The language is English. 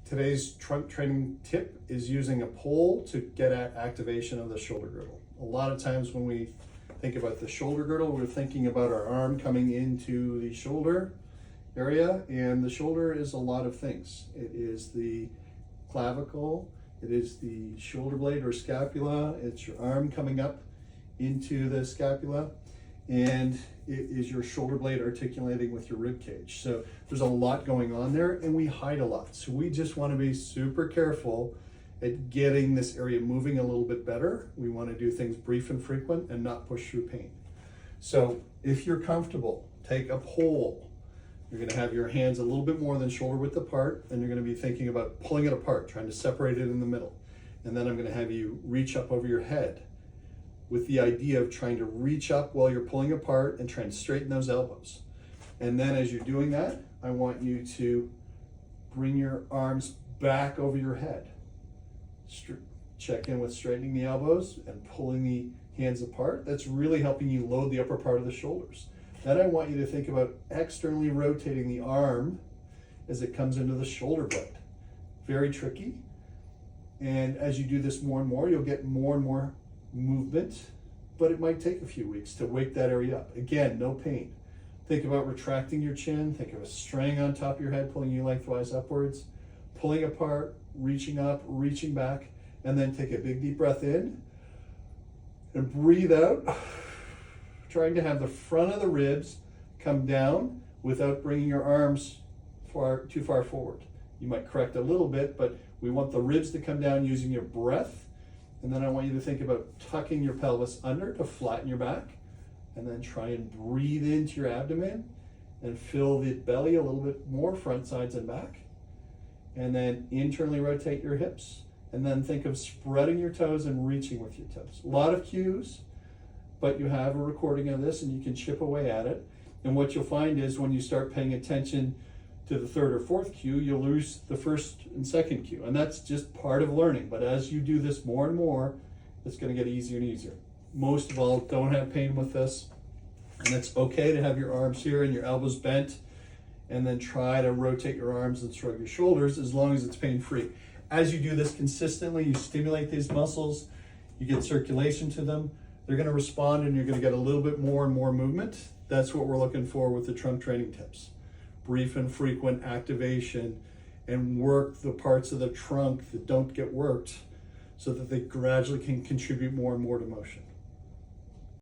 Today's trunk training tip is using a pole to get at activation of the shoulder girdle. A lot of times when we think about the shoulder girdle, we're thinking about our arm coming into the shoulder area, and the shoulder is a lot of things. It is the clavicle, it is the shoulder blade or scapula, it's your arm coming up into the scapula, and it is your shoulder blade articulating with your rib cage. So there's a lot going on there, and we hide a lot. So we just want to be super careful at getting this area moving a little bit better. We want to do things brief and frequent and not push through pain. So if you're comfortable, take a pole. You're going to have your hands a little bit more than shoulder width apart, and you're going to be thinking about pulling it apart, trying to separate it in the middle. And then I'm going to have you reach up over your head with the idea of trying to reach up while you're pulling apart and trying to straighten those elbows. And then as you're doing that, I want you to bring your arms back over your head. Check in with straightening the elbows and pulling the hands apart. That's really helping you load the upper part of the shoulders. Then I want you to think about externally rotating the arm as it comes into the shoulder blade. Very tricky. And as you do this more and more, you'll get more and more movement, but it might take a few weeks to wake that area up. Again, no pain. Think about retracting your chin. Think of a string on top of your head pulling you lengthwise upwards, pulling apart, reaching up, reaching back, and then take a big deep breath in and breathe out, trying to have the front of the ribs come down without bringing your arms too far forward. You might correct a little bit, but we want the ribs to come down using your breath. And then I want you to think about tucking your pelvis under to flatten your back, and then try and breathe into your abdomen and fill the belly a little bit more, front, sides, and back. And then internally rotate your hips. And then think of spreading your toes and reaching with your toes. A lot of cues, but you have a recording of this and you can chip away at it. And what you'll find is when you start paying attention to the third or fourth cue, you'll lose the first and second cue. And that's just part of learning. But as you do this more and more, it's going to get easier and easier. Most of all, don't have pain with this. And it's okay to have your arms here and your elbows bent, and then try to rotate your arms and shrug your shoulders as long as it's pain-free. As you do this consistently, you stimulate these muscles, you get circulation to them, they're going to respond, and you're going to get a little bit more and more movement. That's what we're looking for with the trunk training tips. Brief and frequent activation, and work the parts of the trunk that don't get worked so that they gradually can contribute more and more to motion.